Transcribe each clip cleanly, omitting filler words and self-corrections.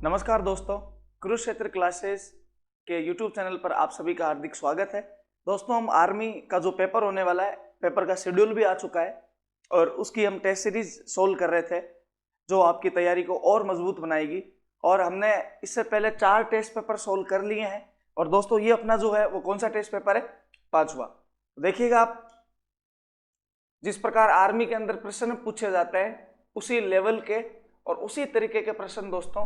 नमस्कार दोस्तों, कुरुक्षेत्र क्लासेस के YouTube चैनल पर आप सभी का हार्दिक स्वागत है। दोस्तों, हम आर्मी का जो पेपर होने वाला है, पेपर का शेड्यूल भी आ चुका है और उसकी हम टेस्ट सीरीज सोल्व कर रहे थे जो आपकी तैयारी को और मजबूत बनाएगी। और हमने इससे पहले 4 टेस्ट पेपर सोल्व कर लिए हैं। और दोस्तों, ये अपना जो है वो कौन सा टेस्ट पेपर है? 5वां। देखिएगा आप, जिस प्रकार आर्मी के अंदर प्रश्न पूछे जाते हैं उसी लेवल के और उसी तरीके के प्रश्न। दोस्तों,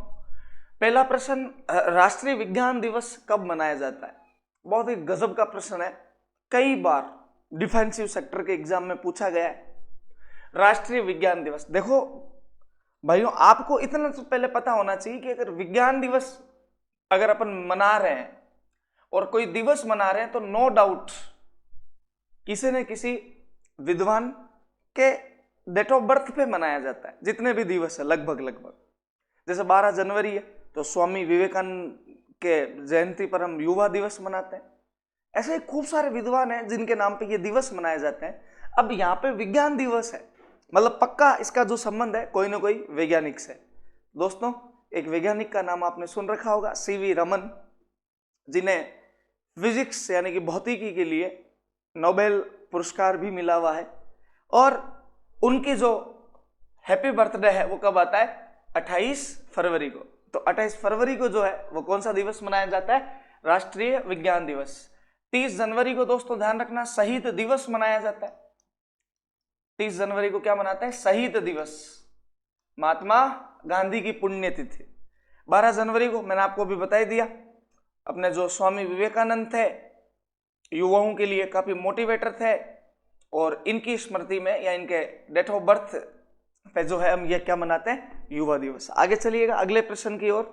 पहला प्रश्न, राष्ट्रीय विज्ञान दिवस कब मनाया जाता है? बहुत ही गजब का प्रश्न है, कई बार डिफेंसिव सेक्टर के एग्जाम में पूछा गया है। राष्ट्रीय विज्ञान दिवस, देखो भाइयों, आपको इतना तो पहले पता होना चाहिए कि अगर विज्ञान दिवस अगर अपन मना रहे हैं और कोई दिवस मना रहे हैं तो नो डाउट किसी न किसी विद्वान के डेट ऑफ बर्थ पे मनाया जाता है। जितने भी दिवस है लगभग जैसे 12 जनवरी है तो स्वामी विवेकानंद के जयंती पर हम युवा दिवस मनाते हैं। ऐसे ही खूब सारे विद्वान हैं जिनके नाम पे ये दिवस मनाए जाते हैं। अब यहाँ पे विज्ञान दिवस है, मतलब पक्का इसका जो संबंध है कोई ना कोई वैज्ञानिक से। दोस्तों, एक वैज्ञानिक का नाम आपने सुन रखा होगा, सीवी रमन, जिन्हें फिजिक्स यानी कि भौतिकी के लिए नोबेल पुरस्कार भी मिला हुआ है। और उनकी जो हैप्पी बर्थडे है वो कब आता है? 28 फरवरी को। तो 28 फरवरी को जो है वो कौन सा दिवस मनाया जाता है? राष्ट्रीय विज्ञान दिवस। 30 जनवरी को दोस्तों ध्यान रखना, शहीद दिवस मनाया जाता है। 30 जनवरी को क्या मनाते हैं? शहीद दिवस, महात्मा गांधी की पुण्यतिथि। 12 जनवरी को मैंने आपको भी बता ही दिया, अपने जो स्वामी विवेकानंद थे, युवाओं के लिए काफी मोटिवेटर थे और इनकी स्मृति में या इनके डेट ऑफ बर्थ पे जो है हम ये क्या मनाते हैं? युवा दिवस। आगे चलिएगा अगले प्रश्न की ओर।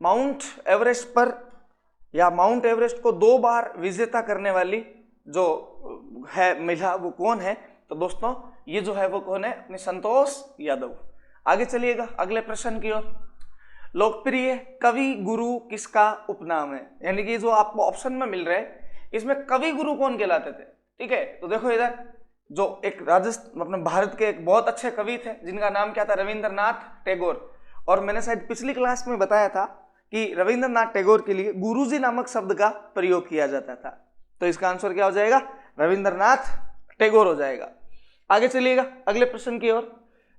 माउंट एवरेस्ट पर या माउंट एवरेस्ट को 2 बार विजेता करने वाली जो है महिला वो कौन है? तो दोस्तों, ये जो है वो कौन है? अपनी संतोष यादव। आगे चलिएगा अगले प्रश्न की ओर। लोकप्रिय कवि गुरु किसका उपनाम है? यानी कि जो आपको ऑप्शन में मिल रहा है इसमें कवि गुरु कौन कहलाते थे? ठीक है, तो देखो इधर जो एक राजस्थान अपने भारत के एक बहुत अच्छे कवि थे जिनका नाम क्या था? रविंद्रनाथ टैगोर। और मैंने शायद पिछली क्लास में बताया था कि रविंद्रनाथ टैगोर के लिए गुरुजी नामक शब्द का प्रयोग किया जाता था। तो इसका आंसर क्या हो जाएगा? रविंद्रनाथ टैगोर हो जाएगा। आगे चलिएगा अगले प्रश्न की ओर।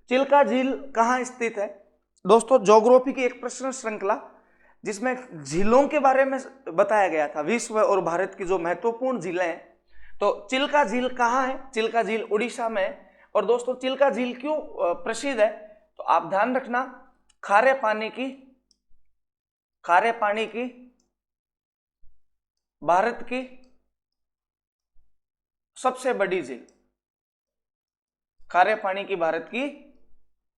चिल्का झील कहाँ स्थित है? दोस्तों, ज्योग्राफी की एक प्रश्न श्रृंखला जिसमें झीलों के बारे में बताया गया था, विश्व और भारत की जो महत्वपूर्ण झीलें हैं। तो चिल्का झील कहाँ है? चिल्का झील उड़ीसा में है। और दोस्तों, चिल्का झील क्यों प्रसिद्ध है? तो आप ध्यान रखना, खारे पानी की भारत की सबसे बड़ी झील, खारे पानी की भारत की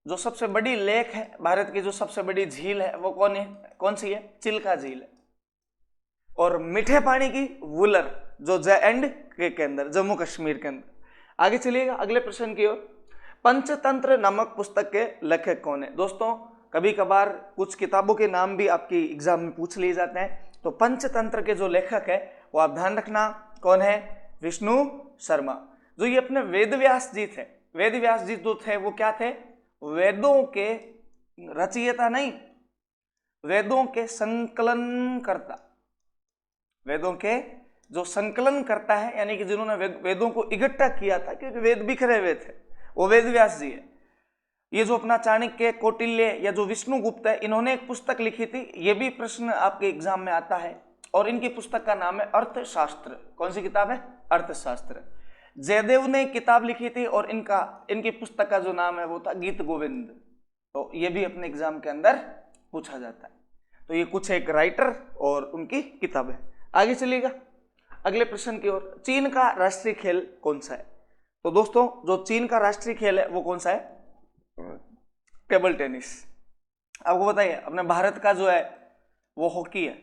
जो सबसे बड़ी लेक है, भारत की जो सबसे बड़ी झील है वो कौन सी है? चिल्का झील है। और मीठे पानी की वुलर जो के अंदर, जम्मू कश्मीर के अंदर। आगे चलिएगा अगले प्रश्न की ओर। पंचतंत्र नामक पुस्तक के लेखक कौन है? दोस्तों, कभी कभार कुछ किताबों के नाम भी आपकी एग्जाम में पूछ लिए जाते हैं। तो पंचतंत्र के जो लेखक है वो आप ध्यान रखना कौन है? विष्णु शर्मा। जो ये अपने वेद व्यास जी थे, वेद व्यास जी जो थे वो क्या थे? वेदों के रचयिता नहीं, वेदों के संकलनकर्ता। वेदों के जो संकलन करता है, यानी कि जिन्होंने वेदों को इकट्ठा किया था, क्योंकि वेद बिखरे हुए थे, वो वेद व्यास जी है। ये जो अपना चाणक्य, कौटिल्य या जो विष्णुगुप्त है, इन्होंने एक पुस्तक लिखी थी। ये भी प्रश्न आपके एग्जाम में आता है और इनकी पुस्तक का नाम है अर्थशास्त्र। कौन सी किताब है? अर्थशास्त्र। जयदेव ने किताब लिखी थी और इनकी पुस्तक का जो नाम है वो था गीत गोविंद। तो ये भी अपने एग्जाम के अंदर पूछा जाता है। तो ये कुछ एक राइटर और उनकी किताब है। आगे चलिएगा अगले प्रश्न की ओर। चीन का राष्ट्रीय खेल कौन सा है? तो दोस्तों, जो चीन का राष्ट्रीय खेल है वो कौन सा है? Table tennis. आपको बताइए, अपने भारत का जो है वो हॉकी है,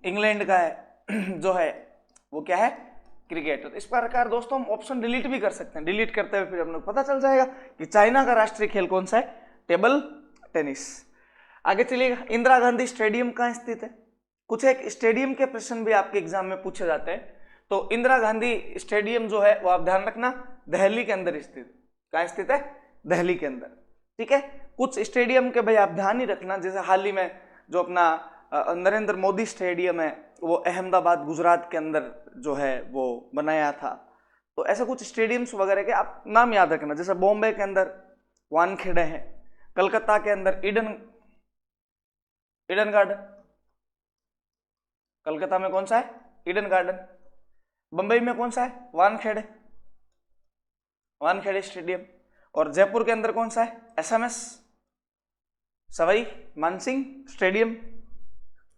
इंग्लैंड का है जो है वो क्या है? क्रिकेट। तो इस प्रकार दोस्तों हम ऑप्शन डिलीट भी कर सकते हैं। डिलीट करते हुए फिर अपने को पता चल जाएगा कि चाइना का राष्ट्रीय खेल कौन सा है? Table tennis. आगे चलिएगा, इंदिरा गांधी स्टेडियम कहाँ स्थित है? कुछ एक स्टेडियम के प्रश्न भी आपके एग्जाम में पूछे जाते हैं। तो इंदिरा गांधी स्टेडियम जो है वो आप ध्यान रखना दिल्ली के अंदर स्थित। कहाँ स्थित है? दिल्ली के अंदर। ठीक है। कुछ स्टेडियम के भाई आप ध्यान ही रखना, जैसे हाल ही में जो अपना नरेंद्र मोदी स्टेडियम है वो अहमदाबाद गुजरात के अंदर जो है वो बनाया था। तो ऐसे कुछ स्टेडियम्स वगैरह के आप नाम याद रखना, जैसे बॉम्बे के अंदर वानखेड़े है, कलकत्ता के अंदर ईडन गार्डन, कलकत्ता में कौन सा है, ईडन गार्डन। बंबई में कौन सा है, वानखेड़े स्टेडियम। और जयपुर के अंदर कौन सा है, एसएमएस सवाई मानसिंह स्टेडियम।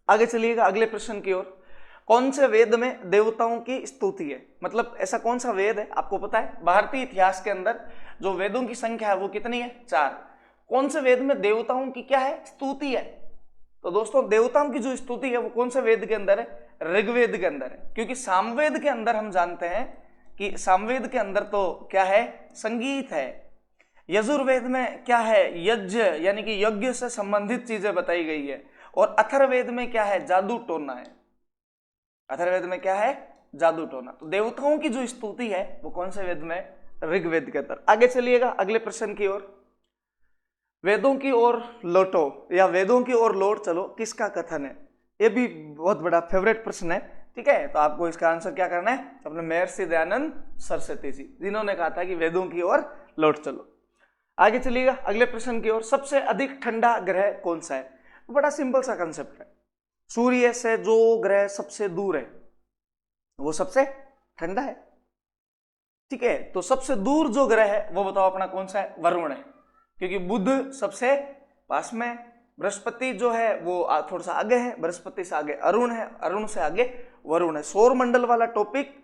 आगे चलिएगा अगले प्रश्न की ओर। कौन से वेद में देवताओं की स्तुति है, मतलब ऐसा कौन सा वेद है, आपको पता है भारतीय इतिहास के अंदर जो वेदों की संख्या है वो कितनी है, 4। कौन से वेद में देवताओं की क्या है, स्तुति है। तो दोस्तों देवताओं की जो स्तुति है वो कौन से वेद के अंदर है, ऋग्वेद के अंदर है। क्योंकि सामवेद के अंदर हम जानते हैं कि सामवेद के अंदर तो क्या है, संगीत है। यजुर्वेद में क्या है, यज्ञ यानी कि यज्ञ से संबंधित चीजें बताई गई है। और अथर्ववेद में क्या है, जादू टोना है। अथर्ववेद में क्या है, जादू टोना। तो देवताओं की जो स्तुति है वो कौन से वेद में, ऋग्वेद के अंदर। आगे चलिएगा अगले प्रश्न की ओर। वेदों की ओर लौटो या वेदों की ओर लौट चलो किसका कथन है, ये भी बहुत बड़ा फेवरेट प्रश्न है। ठीक है, तो आपको इसका आंसर क्या करना है, अपने महर्षि दयानंद सरस्वती जी, जिन्होंने कहा था कि वेदों की ओर लौट चलो। आगे चलिएगा अगले प्रश्न की ओर। सबसे अधिक ठंडा ग्रह कौन सा है, बड़ा सिंपल सा कंसेप्ट है। सूर्य से जो ग्रह सबसे दूर है वो सबसे ठंडा है। ठीक है, तो सबसे दूर जो ग्रह है वो बताओ अपना कौन सा है, वरुण है। क्योंकि बुध सबसे पास में, बृहस्पति जो है वो थोड़ा सा आगे है, बृहस्पति से आगे अरुण है, अरुण से आगे वरुण है। सौर मंडल वाला टॉपिक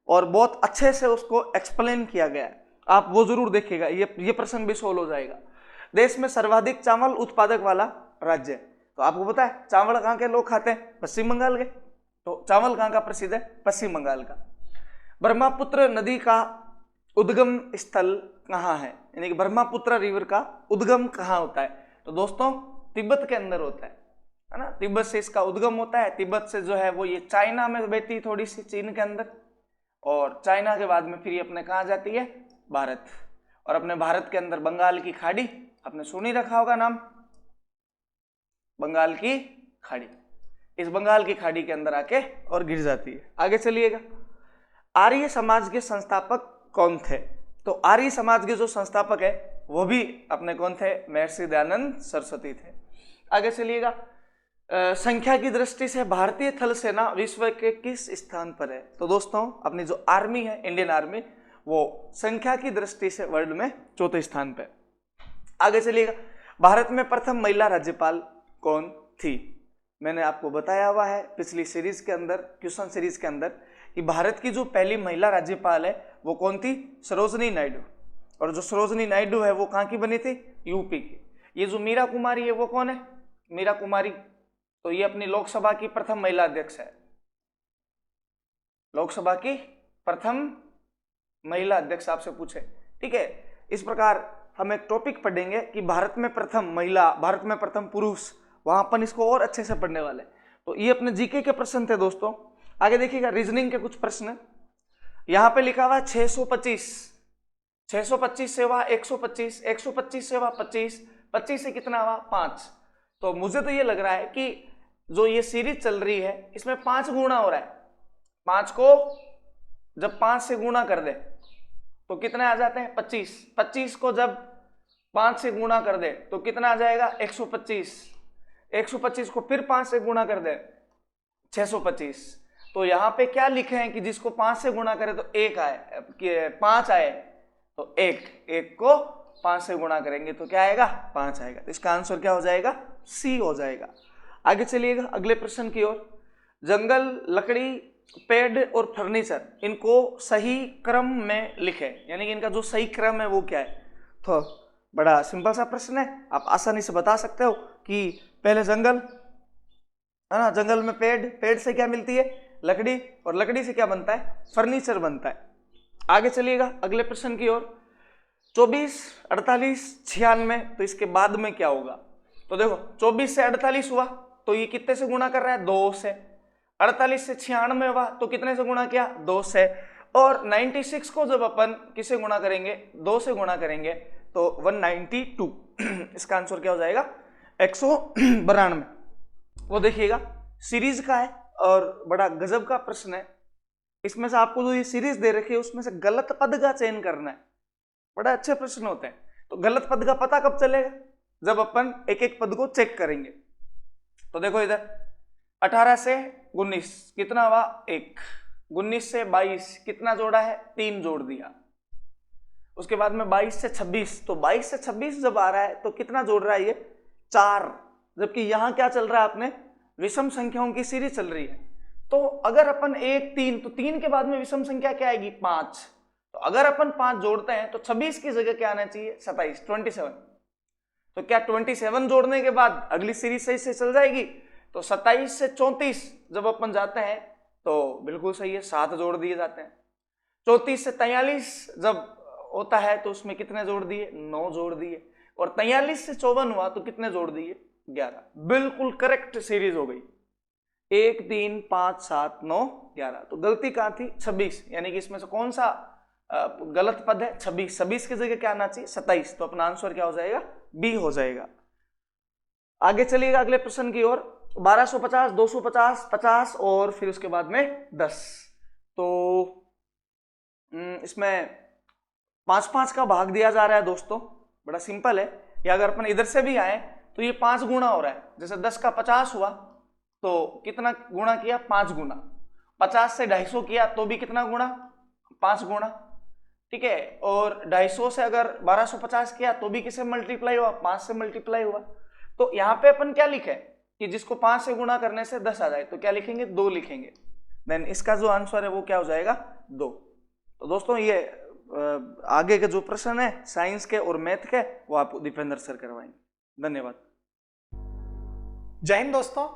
और बहुत अच्छे से उसको एक्सप्लेन किया गया है, आप वो जरूर देखिएगा, ये प्रश्न भी सोल्व हो जाएगा। देश में सर्वाधिक चावल उत्पादक वाला राज्य, तो आपको पता है चावल कहाँ के लोग खाते हैं, पश्चिम बंगाल के। तो चावल कहाँ का प्रसिद्ध है, पश्चिम बंगाल का। ब्रह्मपुत्र नदी का उद्गम स्थल कहाँ है, यानी कि ब्रह्मपुत्र रिवर का उद्गम कहाँ होता है, तो दोस्तों तिब्बत के अंदर होता है ना। तिब्बत से इसका उद्गम होता है। तिब्बत से जो है वो ये चाइना में बहती, थोड़ी सी चीन के अंदर, और चाइना के बाद में फिर ये अपने कहाँ जाती है, भारत। और अपने भारत के अंदर बंगाल की खाड़ी, आपने सुन ही रखा होगा नाम, बंगाल की खाड़ी। इस बंगाल की खाड़ी के अंदर आके और गिर जाती है। आगे चलिएगा, आर्य समाज के संस्थापक कौन थे, तो आर्य समाज के जो संस्थापक है वो भी अपने कौन थे, महर्षि दयानंद सरस्वती थे। आगे चलिएगा, संख्या की दृष्टि से भारतीय थल सेना विश्व के किस स्थान पर है, तो दोस्तों अपनी जो आर्मी है, इंडियन आर्मी, वो संख्या की दृष्टि से वर्ल्ड में 4थे स्थान पे। आगे चलिएगा, भारत में प्रथम महिला राज्यपाल कौन थी, मैंने आपको बताया हुआ है पिछली सीरीज के अंदर, क्वेश्चन सीरीज के अंदर, कि भारत की जो पहली महिला राज्यपाल है वो कौन थी, सरोजनी नायडू। और जो सरोजनी नायडू है वो कहाँ की बनी थी, यूपी की। ये जो मीरा कुमारी है वो कौन है, मीरा कुमारी, तो ये अपनी लोकसभा की प्रथम महिला अध्यक्ष है, लोकसभा की प्रथम महिला अध्यक्ष आपसे पूछे। ठीक है, इस प्रकार हम एक टॉपिक पढ़ेंगे कि भारत में प्रथम महिला, भारत में प्रथम पुरुष, वहां अपन इसको और अच्छे से पढ़ने वाले। तो ये अपने जीके के प्रश्न थे दोस्तों। आगे देखिएगा, रीजनिंग के कुछ प्रश्न यहां पे लिखा हुआ है 625 से हुआ 125, 125 से हुआ 25, 25 से कितना हुआ 5। तो मुझे तो ये लग रहा है कि जो ये सीरीज चल रही है इसमें 5 गुणा हो रहा है। 5 को जब 5 से गुणा कर दे तो कितने आ जाते हैं, 25। 25 को जब 5 से गुणा कर दे तो कितना आ जाएगा, 125। 125 को फिर 5 से गुणा कर दे 625। तो यहाँ पे क्या लिखे हैं कि जिसको 5 से गुणा करे तो 1 आए, 5 आए, तो 1 को 5 से गुणा करेंगे तो क्या आएगा, 5 आएगा। तो इसका आंसर क्या हो जाएगा, सी हो जाएगा। आगे चलिएगा अगले प्रश्न की ओर। जंगल, लकड़ी, पेड़ और फर्नीचर, इनको सही क्रम में लिखे, यानी कि इनका जो सही क्रम है वो क्या है। तो बड़ा सिंपल सा प्रश्न है, आप आसानी से बता सकते हो कि पहले जंगल है ना, जंगल में पेड़, पेड़ से क्या मिलती है, लकड़ी, और लकड़ी से क्या बनता है, फर्नीचर बनता है। आगे चलिएगा अगले प्रश्न की ओर। 24, 48, 96, तो इसके बाद में क्या होगा, तो देखो 24 से 48 हुआ तो ये कितने से गुणा कर रहा है, 2 से। 48 से 96 हुआ तो कितने से गुणा किया, 2 से। और 96 को जब अपन किसे गुणा करेंगे, 2 से गुणा करेंगे तो 192, इसका आंसर क्या हो जाएगा 192। वो देखिएगा सीरीज का है और बड़ा गजब का प्रश्न है। इसमें से आपको जो ये सीरीज दे रखी है उसमें से गलत पद का चयन करना है। बड़ा अच्छे प्रश्न होते हैं। तो गलत पद का पता कब चलेगा, जब अपन एक एक पद को चेक करेंगे। तो देखो इधर 18 से 19 कितना हुआ 1, 19 से 22 कितना जोड़ा है 3 जोड़ दिया। उसके बाद में 22 से 26, तो 22 से 26 जब आ रहा है तो कितना जोड़ रहा है ये 4, जबकि यहां क्या चल रहा है अपने विषम संख्याओं की सीरीज चल रही है। तो अगर अपन 1 3, तो 3 के बाद में विषम संख्या क्या आएगी 5। तो अगर अपन 5 जोड़ते हैं तो 26 की जगह क्या आना चाहिए 27, 27। तो क्या 27 जोड़ने के बाद अगली सीरीज सही से चल जाएगी। तो 27 से 34 जब अपन जाते हैं तो बिल्कुल सही है, 7 जोड़ दिए जाते हैं। 34 से 43 जब होता है तो उसमें कितने जोड़ दिए 9 जोड़ दिए। और 43 से 54 हुआ तो कितने जोड़ दिए 11। बिल्कुल करेक्ट सीरीज हो गई 1 3 5 7 9 11। तो गलती कहां थी 26, यानी कि इसमें से कौन सा गलत पद है 26। 26 की जगह क्या आना चाहिए 27। तो अपना आंसर क्या हो जाएगा बी हो जाएगा। आगे चलिएगा अगले प्रश्न की ओर। 1250 250 50 और फिर उसके बाद में 10। तो इसमें 5-5 का भाग दिया जा रहा है दोस्तों। बड़ा सिंपल है, या अगर अपन इधर से भी आए तो ये 5 गुना हो रहा है। जैसे 10 का 50 हुआ तो कितना गुना किया 5 गुना। 50 से 250 किया तो भी कितना गुना 5 गुना, ठीक है। और 250 से अगर 1250 किया तो भी किसे मल्टीप्लाई हुआ 5 से मल्टीप्लाई हुआ। तो यहाँ पे अपन क्या लिखे कि जिसको 5 से गुना करने से 10 आ जाए, तो क्या लिखेंगे 2 लिखेंगे। देन इसका जो आंसर है वो क्या हो जाएगा 2। तो दोस्तों ये आगे के जो प्रश्न है साइंस के और मैथ के वो आपको दीपेंद्र सर करवाएंगे। धन्यवाद। जय हिंद दोस्तों,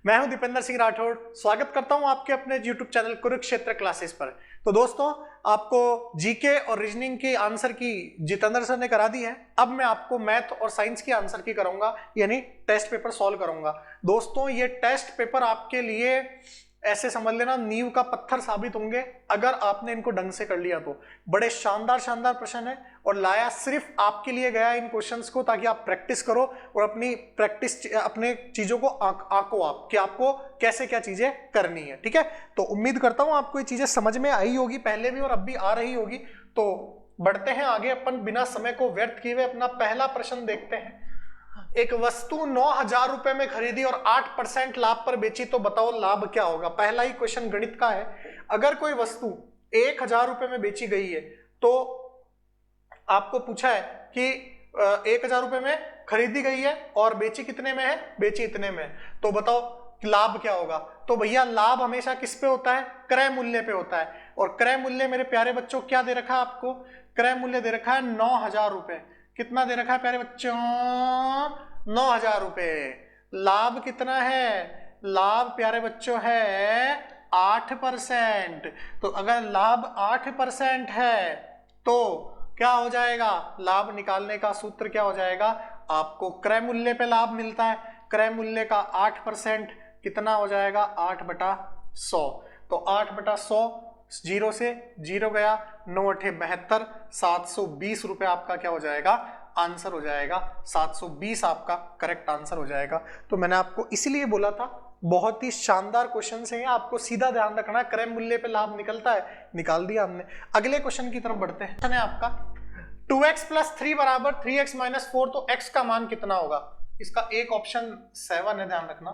मैं हूं दीपेंद्र सिंह राठौड़। स्वागत करता हूं आपके अपने YouTube चैनल कुरुक्षेत्र क्लासेस पर। तो दोस्तों आपको जीके और रीजनिंग की आंसर की जितेंद्र सर ने करा दी है। अब मैं आपको मैथ और साइंस की आंसर की कराऊंगा, यानी टेस्ट पेपर सॉल्व करूंगा। दोस्तों ये टेस्ट पेपर आपके लिए ऐसे समझ लेना नींव का पत्थर साबित होंगे अगर आपने इनको ढंग से कर लिया तो। बड़े शानदार शानदार प्रश्न है और लाया सिर्फ आपके लिए गया इन क्वेश्चंस को, ताकि आप प्रैक्टिस करो और अपनी प्रैक्टिस अपने चीजों को आंको आप कि आपको कैसे क्या चीजें करनी है, ठीक है। तो उम्मीद करता हूं आपको ये चीजें समझ में आई होगी पहले भी और अब भी आ रही होगी। तो बढ़ते हैं आगे, अपन बिना समय को व्यर्थ किए हुए अपना पहला प्रश्न देखते हैं। एक वस्तु 9,000 रुपए में खरीदी और 8% लाभ पर बेची, तो बताओ लाभ क्या होगा। पहला ही क्वेश्चन गणित का है। अगर कोई वस्तु 1,000 रुपए में बेची गई है तो आपको पूछा है कि 1,000 रुपए में खरीदी गई है और बेची कितने में है, बेची इतने में, तो बताओ लाभ क्या होगा। तो भैया लाभ हमेशा किस पे होता है, क्रय मूल्य पे होता है। और क्रय मूल्य मेरे प्यारे बच्चों क्या दे रखा है आपको, क्रय मूल्य दे रखा है 9,000 रुपए। कितना दे रखा है प्यारे बच्चों 9,000 रुपए। लाभ कितना है, लाभ प्यारे बच्चों है 8%। तो अगर लाभ 8% है तो क्या हो जाएगा, लाभ निकालने का सूत्र क्या हो जाएगा, आपको क्रय मूल्य पे लाभ मिलता है। क्रय मूल्य का 8% कितना हो जाएगा 8/100। तो 8/100 जीरो से जीरो गया, 9×8 72, 720 रुपए आपका क्या हो जाएगा आंसर हो जाएगा। 720 आपका करेक्ट आंसर हो जाएगा। तो मैंने आपको इसलिए बोला था बहुत ही शानदार क्वेश्चन है, आपको सीधा ध्यान रखना है, क्रय मूल्य पे लाभ निकलता है, निकाल दिया हमने। अगले क्वेश्चन की तरफ बढ़ते हैं। है आपका 2x + 3 = 3x - 4, तो x का मान कितना होगा। इसका एक ऑप्शन 7 है, ध्यान रखना।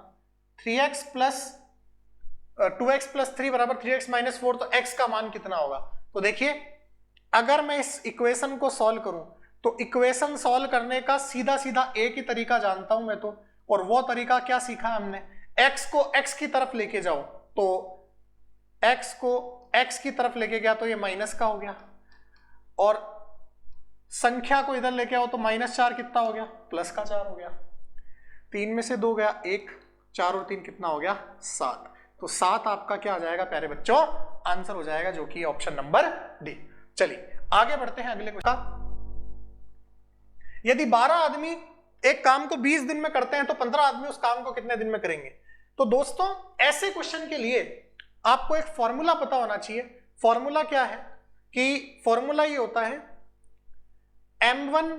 2x + 3 = 3x - 4, तो x का मान कितना होगा। तो देखिए अगर मैं इस इक्वेशन को सॉल्व करूं तो इक्वेशन सॉल्व करने का सीधा सीधा एक ही तरीका जानता हूं मैं तो, और वो तरीका क्या सीखा हमने, x को x की तरफ लेके जाओ। तो x को x की तरफ लेके गया तो ये माइनस का हो गया, और संख्या को इधर लेके आओ तो -4 कितना हो गया, +4 हो गया। 3 में से 2 गया 1, 4 और 3 कितना हो गया 7। तो 7 आपका क्या आ जाएगा प्यारे बच्चों आंसर हो जाएगा, जो कि ऑप्शन नंबर डी। चलिए आगे बढ़ते हैं अगले क्वेश्चन। यदि 12 आदमी एक काम को 20 दिन में करते हैं तो 15 आदमी उस काम को कितने दिन में करेंगे। तो दोस्तों ऐसे क्वेश्चन के लिए आपको एक फॉर्मूला पता होना चाहिए। फॉर्मूला क्या है कि फॉर्मूला ये होता है m1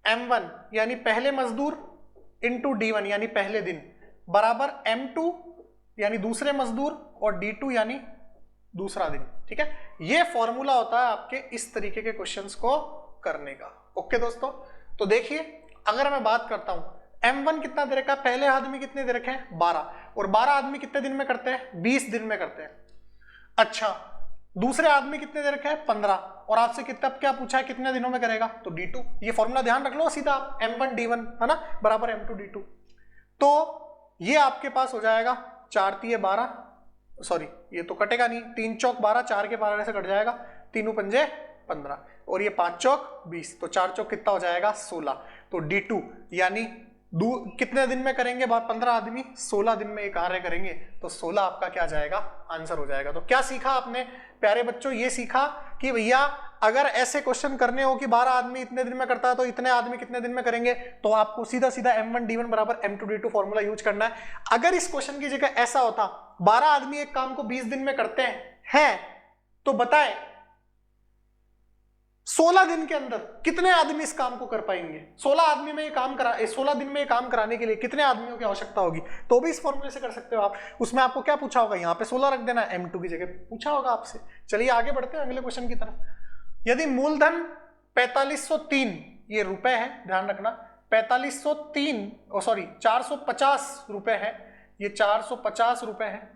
M1 यानी पहले मजदूर इंटू D1 यानी पहले दिन बराबर M2 यानी दूसरे मजदूर और D2 यानी दूसरा दिन। ठीक है, ये फॉर्मूला होता है आपके इस तरीके के क्वेश्चंस को करने का। ओके दोस्तों, तो देखिए अगर मैं बात करता हूं M1 कितना दे रखा है, पहले आदमी कितने दे रखे हैं 12, और 12 आदमी कितने दिन में करते हैं 20 दिन में करते हैं। अच्छा, दूसरे आदमी कितने दे रखे हैं 15, और आपसे कितना क्या पूछा है कितने दिनों में करेगा, तो D2। ये फॉर्मूला ध्यान रख लो सीधा आप, M1 D1 है ना बराबर M2 D2। तो ये आपके पास हो जाएगा 4 तिये 12, सॉरी ये तो कटेगा नहीं, 3 चौक 12, 4 के 12 से कट जाएगा, 3 पंजे 15 और ये 5 चौक 20, तो 4 चौक कितना हो जाएगा 16। तो D2 यानी कितने दिन में करेंगे 15 आदमी, 16 दिन में ये कार्य करेंगे, तो 16 आपका क्या जाएगा आंसर हो जाएगा। तो क्या सीखा आपने प्यारे बच्चों, ये सीखा कि भैया अगर ऐसे क्वेश्चन करने हो कि 12 आदमी इतने दिन में करता है तो इतने आदमी कितने दिन में करेंगे, तो आपको सीधा सीधा M1 D1 बराबर M2 D2 फॉर्मूला यूज करना है। अगर इस क्वेश्चन की जगह ऐसा होता 12 आदमी एक काम को 20 दिन में करते हैं तो बताएं 16 दिन के अंदर कितने आदमी इस काम को कर पाएंगे, 16 आदमी में ये काम 16 दिन में ये काम कराने के लिए कितने आदमियों की आवश्यकता होगी, तो भी इस फॉर्मूले से कर सकते हो आप। उसमें आपको क्या पूछा होगा, यहाँ पे 16 रख देना, M2 की जगह पूछा होगा आपसे। चलिए आगे बढ़ते हैं अगले क्वेश्चन की तरफ। यदि मूलधन 4503, ये रुपए है ध्यान रखना, 450 रुपए है, ये 450 रुपए है,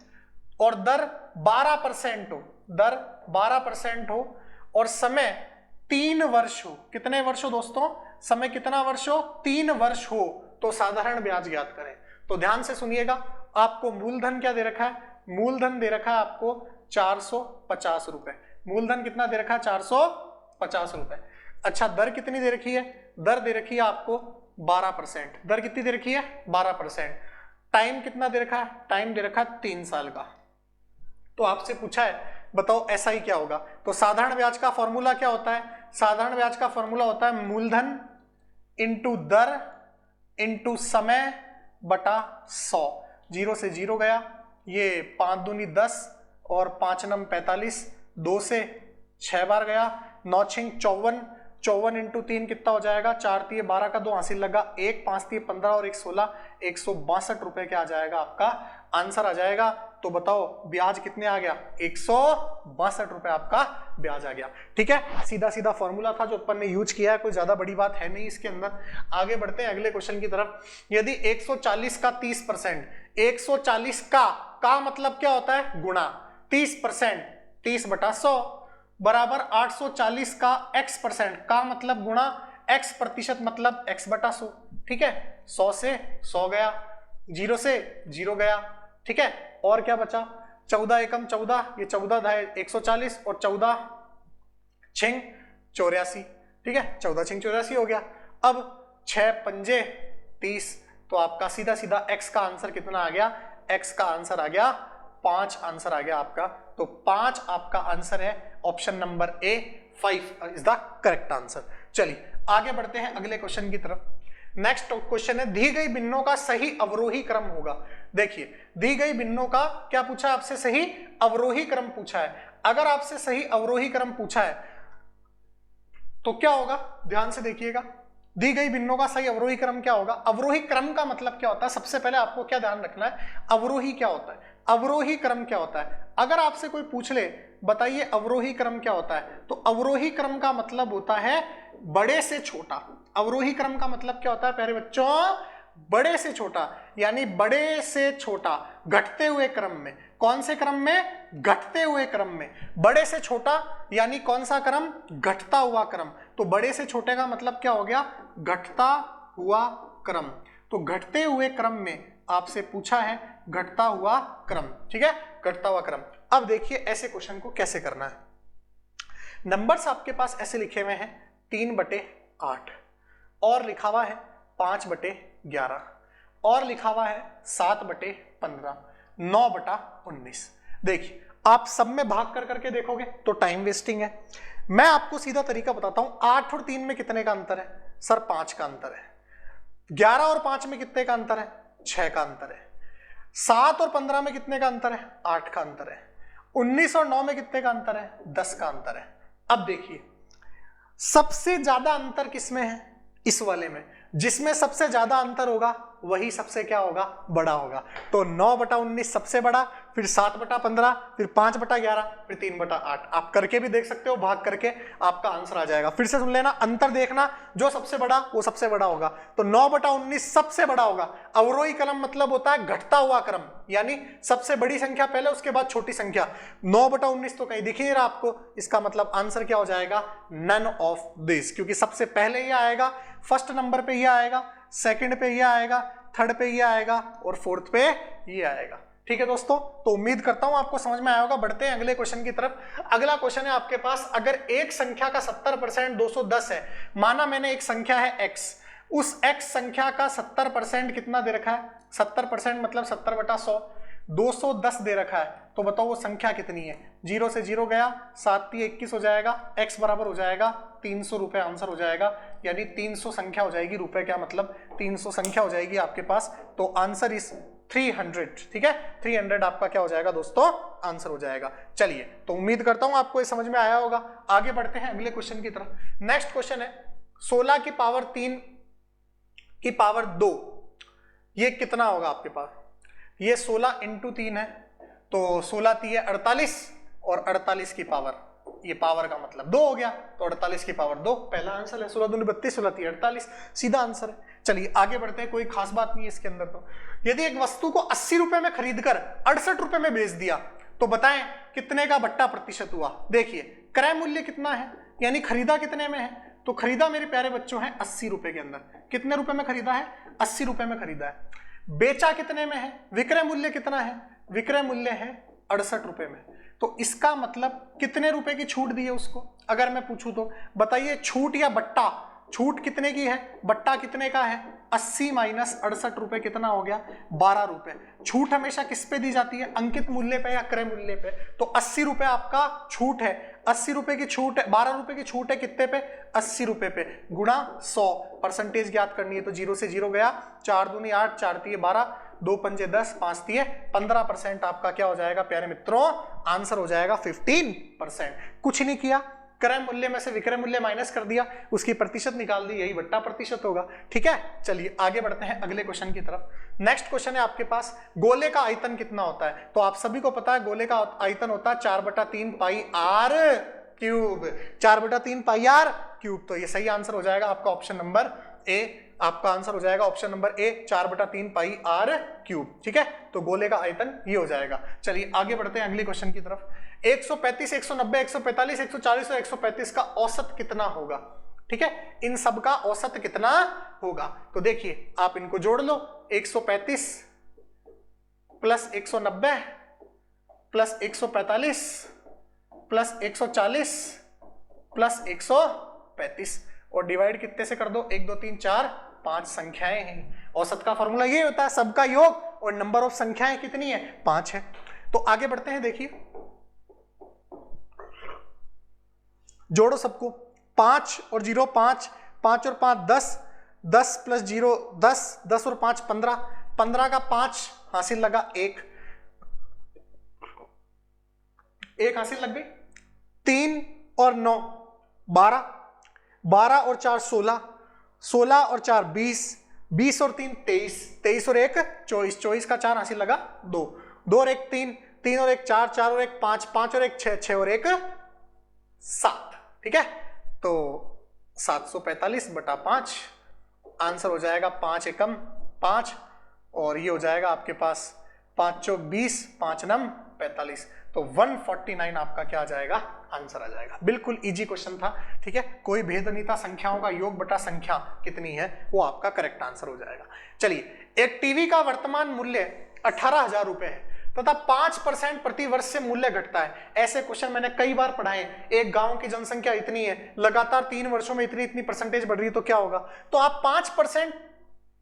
और दर 12% हो, और समय 3 वर्ष हो। कितने वर्ष हो दोस्तों, समय कितना वर्ष हो 3 वर्ष हो, तो साधारण ब्याज ज्ञात करें। तो ध्यान से सुनिएगा, आपको मूलधन क्या दे रखा है, मूलधन दे रखा है आपको 450 रुपए। मूलधन कितना दे रखा है 450 रुपए। अच्छा, दर कितनी दे रखी है, दर दे रखी है आपको 12%। दर कितनी दे रखी है 12%। टाइम कितना दे रखा है, टाइम दे रखा है 3 साल का। तो आपसे पूछा है बताओ ऐसा ही क्या होगा, तो साधारण ब्याज का फॉर्मूला क्या होता है, साधारण ब्याज का फॉर्मूला होता है मूलधन इंटू दर इंटू समय बटा 100। 0 से 0 गया, ये 5 दूनी 10 और 5 नम 45, 2 से 6 बार गया, 9 छिंग 54, 54 इंटू 3 कितना हो जाएगा, 4 तिये 12 का 2 हासिल लगा, 1 5 तिये 15 और 1 16, 162 रुपए क्या आ जाएगा आपका आंसर आ जाएगा। तो बताओ ब्याज कितने आ गया 162 रुपए आपका ब्याज आ गया। ठीक है, सीधा सीधा फॉर्मूला था जो अपन ने यूज किया है, कोई ज्यादा बड़ी बात है नहीं इसके अंदर। आगे बढ़ते हैं अगले क्वेश्चन की तरफ। यदि 140 का 30%, 140 का मतलब क्या होता है गुणा 30%, 30 बटा 100 बराबर 840 का x% का मतलब गुणा x प्रतिशत मतलब x बटा 100। ठीक है, 100 से 100 गया, 0 से 0 गया। ठीक है, और क्या बचा, 14 एकम 14, ये 14 धाय 140 और 14 छिंग 84। ठीक है, 14 छिंग 84 हो गया। अब 6 पंजे 30, तो आपका सीधा सीधा x का आंसर कितना आ गया, x का आंसर आ गया 5 आंसर आ गया आपका। तो 5 आपका आंसर है, option number A 5 is the correct answer. चलिए आगे बढ़ते हैं अगले क्वेश्चन की तरफ। नेक्स्ट क्वेश्चन है, दी गई भिन्नों का सही अवरोही क्रम होगा। देखिए, दी गई भिन्नों का क्या पूछा है आपसे, सही अवरोही क्रम पूछा है। अगर आपसे सही अवरोही क्रम पूछा है तो क्या होगा, ध्यान से देखिएगा, दी गई भिन्नों का सही अवरोही क्रम क्या होगा। अवरोही क्रम का मतलब क्या होता है, सबसे पहले आपको क्या ध्यान रखना है, अवरोही क्या होता है, अवरोही क्रम क्या होता है। अगर आपसे कोई पूछ ले बताइए अवरोही क्रम क्या होता है, तो अवरोही क्रम का मतलब होता है बड़े से छोटा। अवरोही क्रम का मतलब क्या होता है प्यारे बच्चों, बड़े से छोटा, यानी बड़े से छोटा घटते हुए क्रम में। कौन से क्रम में, घटते हुए क्रम में। बड़े से छोटा यानी कौन सा क्रम, घटता हुआ क्रम। तो बड़े से छोटे का मतलब क्या हो गया, घटता हुआ क्रम। तो घटते हुए क्रम में आपसे पूछा है घटता हुआ क्रम। ठीक है, घटता हुआ क्रम। अब देखिए ऐसे क्वेश्चन को कैसे करना है। नंबर्स आपके पास ऐसे लिखे हुए हैं 3/8, और लिखा हुआ है 5/11, और लिखा हुआ है 7/15, 9/19। देखिए आप सब में भाग कर करके देखोगे तो टाइम वेस्टिंग है। मैं आपको सीधा तरीका बताता हूं, 8 और 3 में कितने का अंतर है, सर 5 का अंतर है। 11 और 5 में कितने का अंतर है, 6 का अंतर है। 7 और 15 में कितने का अंतर है, 8 का अंतर है। 19 और 9 में कितने का अंतर है, 10 का अंतर है। अब देखिए सबसे ज्यादा अंतर किसमें है, इस वाले में जिसमें सबसे ज्यादा अंतर होगा वही सबसे क्या होगा, बड़ा होगा। तो 9/19 सबसे बड़ा, फिर 7/15, फिर 5/11, फिर 3/8। आप करके भी देख सकते हो, भाग करके आपका आंसर आ जाएगा। फिर से सुन लेना, अंतर देखना, जो सबसे बड़ा वो सबसे बड़ा होगा। तो 9/19 सबसे बड़ा होगा। अवरोही क्रम मतलब होता है घटता हुआ क्रम, यानी सबसे बड़ी संख्या पहले, उसके बाद छोटी संख्या। 9/19 तो कहीं दिख ही नहीं रहा आपको, इसका मतलब आंसर क्या हो जाएगा, नन ऑफ दिस, क्योंकि सबसे पहले ये आएगा, फर्स्ट नंबर पे ये आएगा, सेकंड पे ये आएगा, थर्ड पे ये आएगा और फोर्थ पे ये आएगा। ठीक है दोस्तों, तो उम्मीद करता हूं आपको समझ में आया होगा। बढ़ते हैं अगले क्वेश्चन की तरफ। अगला क्वेश्चन है आपके पास, अगर एक संख्या का 70% 210 है, माना मैंने एक संख्या है x, उस x संख्या का 70% कितना दे रखा है, 70% मतलब 70/100, 210 दे रखा है, तो बताओ वो संख्या कितनी है। 0 से 0 गया, 7 × 21 हो जाएगा, x बराबर हो जाएगा 300 रुपए आंसर हो जाएगा, यानी 300 संख्या हो जाएगी, रुपए क्या मतलब 300 संख्या हो जाएगी आपके पास। तो आंसर इज 300, ठीक है, 300 आपका क्या हो जाएगा दोस्तों, आंसर हो जाएगा। चलिए, तो उम्मीद करता हूं आपको ये समझ में आया होगा। आगे बढ़ते हैं अगले क्वेश्चन की तरफ। नेक्स्ट क्वेश्चन है 16 की पावर 3 की पावर 2, ये कितना होगा आपके पास। ये 16 × 3 है, तो 16 × 3 = 48 और 48 की पावर, ये पावर का मतलब 2 हो गया, तो 48 की पावर 2 पहला आंसर है। 16 दूनी 32, 16 3 48, सीधा आंसर है। चलिए आगे बढ़ते हैं, कोई खास बात नहीं है इसके अंदर। तो यदि एक वस्तु को 80 रुपए में खरीदकर 68 रुपए में बेच दिया, तो बताएं कितने का बट्टा प्रतिशत हुआ। देखिए क्रय मूल्य कितना है, यानी खरीदा कितने में है, तो खरीदा मेरे प्यारे बच्चों है 80 रुपए के अंदर। कितने रुपए में खरीदा है, 80 रुपए में खरीदा है। बेचा कितने में है, विक्रय मूल्य कितना है, विक्रय मूल्य है 68 रुपए में। तो इसका मतलब कितने रुपए की छूट दी है उसको। अगर मैं पूछूं तो बताइए, छूट या बट्टा, छूट कितने की है, बट्टा कितने का है, 80 - 68 रुपए कितना हो गया, 12 रुपए। छूट हमेशा किस पे दी जाती है, अंकित मूल्य पे या क्रय मूल्य पे। तो 80 रुपए आपका छूट है, 80 रुपए की छूट है, 12 रुपए की छूट है कितने पे, 80 रुपए पे, गुणा 100, परसेंटेज ज्ञात करनी है। तो 0 से 0 गया, 4 दूनी 8, 4 तिये 12, 2 पंजे 10, 5 तिये 15% आपका क्या हो जाएगा प्यारे मित्रों, आंसर हो जाएगा 15%। कुछ नहीं किया, क्रय मूल्य में से विक्रय मूल्य माइनस कर दिया, उसकी प्रतिशत निकाल दी, यही बट्टा प्रतिशत होगा। ठीक है, चलिए आगे बढ़ते हैं अगले क्वेश्चन की तरफ। नेक्स्ट क्वेश्चन है आपके पास, गोले का आयतन कितना होता है। तो आप सभी को पता है गोले का आयतन होता है 4/3 पाई r क्यूब, 4/3 पाई r क्यूब। तो ये सही आंसर हो जाएगा आपका ऑप्शन नंबर ए, आपका आंसर हो जाएगा option number A, 4/3 pi r cube. ठीक है, तो गोले का आयतन ये हो जाएगा। चलिए आगे बढ़ते हैं अगले क्वेश्चन की तरफ। 135, 190, 145, 140 और 135 का औसत कितना होगा। ठीक है, इन सब का औसत कितना होगा। तो देखिए आप इनको जोड़ लो, 135 प्लस 190 प्लस 145 प्लस 140 प्लस 135 और डिवाइड कितने से कर दो, 1 2 3 4 5 संख्याएं हैं। औसत का फॉर्मूला ये होता है सबका योग और नंबर ऑफ संख्याएं कितनी है, 5 है। तो आगे बढ़ते हैं, देखिए जोड़ो सबको, 5 और 0 5, 5 और 5 10, 10 प्लस 0 10, 10 और 5 15, 15 का 5 हासिल लगा, 1 हासिल लग गई, 3 और 9 12, 12 और 4 16, 16 और 4 20, 20 और 3 23, 23 और 1 24, 24 का 4 हासिल लगा, 2, 2 और 1 3, 3 और 1 4, 4 और 1 5, 5 और 1 6, 6 और 1 7। ठीक है, तो 745/5 आंसर हो जाएगा, 5 एकम 5 और ये हो जाएगा आपके पास 5 चौक 20, 5 नम 45। तो 149 आपका क्या आ जाएगा, आंसर आ जाएगा। बिल्कुल इजी क्वेश्चन था। ठीक है, कोई भेद नहीं था, संख्याओं का योग बटा संख्या कितनी है वो आपका करेक्ट आंसर हो जाएगा। चलिए, एक टीवी का वर्तमान मूल्य 18,000 रुपए है तथा 5% प्रति वर्ष से मूल्य घटता है। ऐसे क्वेश्चन मैंने कई बार पढ़ाए। एक गांव की जनसंख्या इतनी है, लगातार 3 वर्षों में इतनी इतनी परसेंटेज बढ़ रही है, तो क्या होगा। तो आप 5%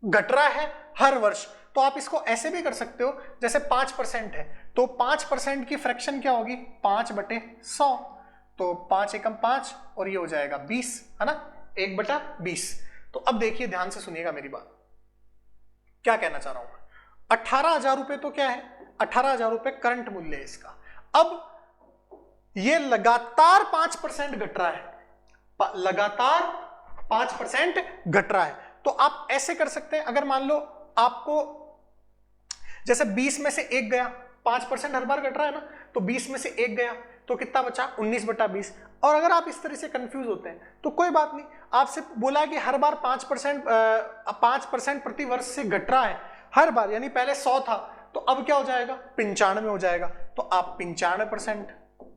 घट रहा है हर वर्ष, तो आप इसको ऐसे भी कर सकते हो, जैसे 5% है तो 5% की फ्रैक्शन क्या होगी, 5/100। तो 5 एकम 5 और ये हो जाएगा 20, है ना, 1/20। तो अब देखिए ध्यान से सुनिएगा मेरी बात, क्या कहना चाह रहा हूं। 18,000 रुपए तो क्या है, 18,000 रुपए करंट मूल्य है इसका। अब ये लगातार 5% घट रहा है, लगातार 5% घट रहा है। तो आप ऐसे कर सकते हैं, अगर मान लो आपको जैसे 20 में से 1 गया, 5% हर बार घट रहा है ना, तो 20 में से 1 गया तो कितना बचा, 19/20। और अगर आप इस तरह से कंफ्यूज होते हैं तो कोई बात नहीं, आपसे बोला कि हर बार 5% प्रति वर्ष से घट रहा है हर बार, यानी पहले 100 था तो अब क्या हो जाएगा, 95 हो जाएगा। तो आप 95%,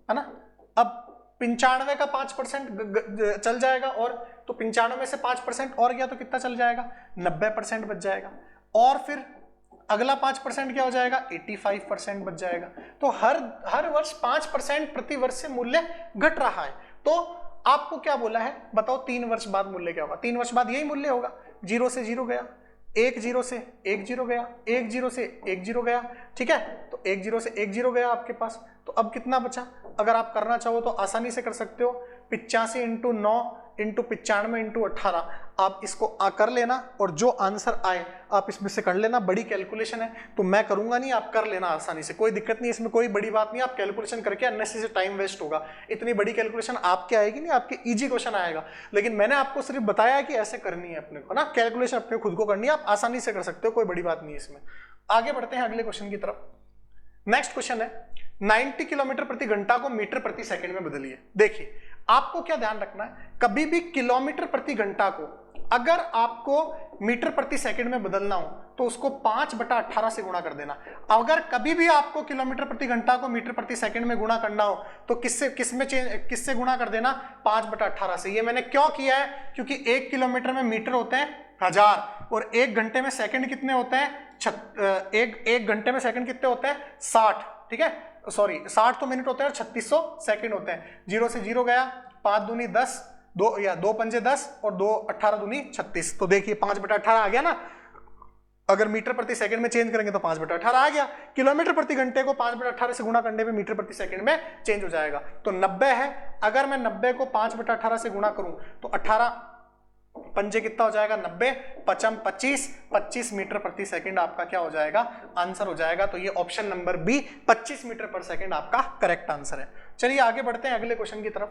है ना, अब 95 का 5% चल जाएगा, और तो 95 से 5% और गया तो कितना चल जाएगा, 90% बच जाएगा। और फिर अगला 5% क्या हो जाएगा, 85% बच जाएगा। तो हर वर्ष 5% प्रति वर्ष से मूल्य घट रहा है। तो आपको क्या बोला है बताओ, 3 वर्ष बाद मूल्य क्या होगा, 3 वर्ष बाद यही मूल्य होगा, 0 से 0 गया, 1 0 से 1 0 गया, 1 0 से 1 0 गया, ठीक है, तो 1 0 से 1 0 गया आपके पास। तो अब कितना बचा, अगर आप करना चाहो तो आसानी से कर सकते हो, 85 × 9 × 95 × 18, आप इसको कर लेना और जो आंसर आए आप इसमें से कर लेना। बड़ी कैलकुलेशन है तो मैं करूंगा नहीं, आप कर लेना आसानी से, कोई दिक्कत नहीं, इसमें कोई बड़ी बात नहीं। आप कैलकुलेशन करके अननेसेसरी टाइम वेस्ट होगा, इतनी बड़ी कैलकुलेशन आपके आएगी नहीं, आपके इजी क्वेश्चन आएगा। लेकिन मैंने आपको सिर्फ बताया कि ऐसे करनी है अपने को ना, कैलकुलेशन अपने खुद को करनी है, आप आसानी से कर सकते हो, कोई बड़ी बात नहीं इसमें। आगे बढ़ते हैं अगले क्वेश्चन की तरफ। नेक्स्ट क्वेश्चन है 90 किलोमीटर प्रति घंटा को मीटर प्रति सेकंड में बदलिए। देखिए आपको क्या ध्यान रखना है, कभी भी किलोमीटर प्रति घंटा को अगर आपको मीटर प्रति सेकंड में बदलना हो तो उसको 5/18 से गुणा कर देना। अगर कभी भी आपको किलोमीटर प्रति घंटा को मीटर प्रति सेकंड में गुणा करना हो तो किससे गुणा कर देना, 5/18 से। ये मैंने क्यों किया है, क्योंकि 1 किलोमीटर में मीटर होते हैं 1000 और 1 घंटे में सेकंड कितने होते हैं, एक घंटे में सेकंड कितने होते हैं, 60, ठीक है, सॉरी 60 तो मिनट होते हैं और 3600 सेकंड होते हैं। 0 से 0 गया, 5 दूनी 10, 2 पंजे 10 और 2 18 दूनी 36। तो देखिए 5/18 आ गया ना, अगर मीटर प्रति सेकंड में चेंज करेंगे तो 5/18 आ गया। किलोमीटर प्रति घंटे को 5/18 से गुणा करने पे मीटर प्रति सेकंड में चेंज हो जाएगा। तो 90 है, अगर मैं 90 को 5/18 से गुणा करूं तो 18 पंजे कितना हो जाएगा, 90, 55 25 मीटर प्रति सेकंड आपका क्या हो जाएगा, आंसर हो जाएगा। तो ये ऑप्शन नंबर बी 25 मीटर पर सेकंड आपका करेक्ट आंसर है। चलिए आगे बढ़ते हैं अगले क्वेश्चन की तरफ।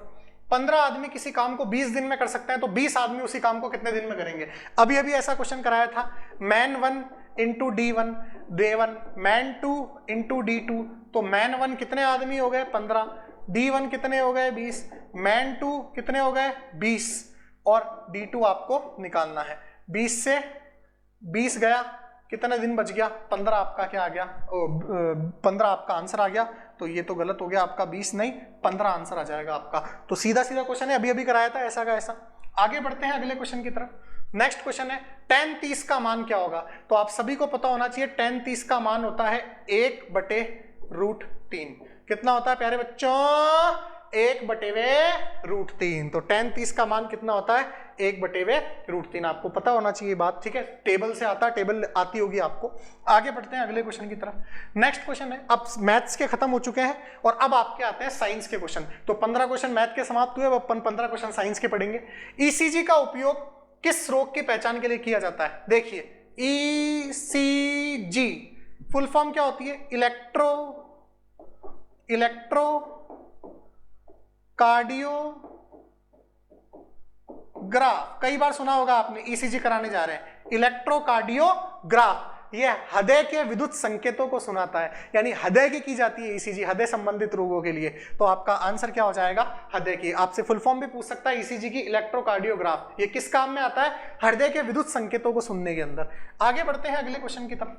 15 आदमी किसी काम को 20 दिन में कर सकते हैं तो 20 आदमी उसी काम को कितने दिन में करेंगे। अभी अभी ऐसा क्वेश्चन कराया था, man 1 × D1 day 1, man 2 × D2, तो मैन 1 कितने आदमी हो गए, 15, D1 कितने हो गए, 20, मैन 2 कितने हो गए, 20, और D2 आपको निकालना है। 20 से 20 गया, कितना दिन बच गया, 15 आपका क्या आ गया, 15 आपका आंसर आ गया। तो ये तो गलत हो गया आपका, 20 नहीं 15 आंसर आ जाएगा आपका। तो सीधा सीधा क्वेश्चन है, अभी अभी कराया था ऐसा का ऐसा। आगे बढ़ते हैं अगले क्वेश्चन की तरफ। नेक्स्ट क्वेश्चन है tan 30 का मान क्या होगा। तो आप सभी को पता होना चाहिए tan 30 का मान होता है 1/√3। कितना होता है प्यारे बच्चों, 1/√3। तो tan 30 का मान कितना होता है, 1/√3। आपको पता होना चाहिए बात, ठीक है, टेबल से आता है, टेबल आती होगी आपको। आगे बढ़ते हैं अगले क्वेश्चन की तरफ। नेक्स्ट क्वेश्चन है, अब मैथ्स के खत्म हो चुके हैं और अब आपके आते हैं साइंस के क्वेश्चन। तो 15 क्वेश्चन मैथ के समाप्त हुए, अब अपन 15 क्वेश्चन साइंस के पढ़ेंगे। ईसीजी का उपयोग किस रोग की पहचान के लिए किया जाता है। देखिए ईसीजी फुल फॉर्म क्या होती है, इलेक्ट्रो कार्डियोग्राफ। कई बार सुना होगा आपने, ईसीजी कराने जा रहे हैं, इलेक्ट्रोकार्डियोग्राफ। ये हृदय के विद्युत संकेतों को सुनाता है, यानी हृदय की जाती है ईसीजी, हृदय संबंधित रोगों के लिए। तो आपका आंसर क्या हो जाएगा, हृदय की। आपसे फुल फॉर्म भी पूछ सकता है ईसीजी की, इलेक्ट्रोकार्डियोग्राफ। ये किस काम में आता है, हृदय के विद्युत संकेतों को सुनने के अंदर। आगे बढ़ते हैं अगले क्वेश्चन की तरफ।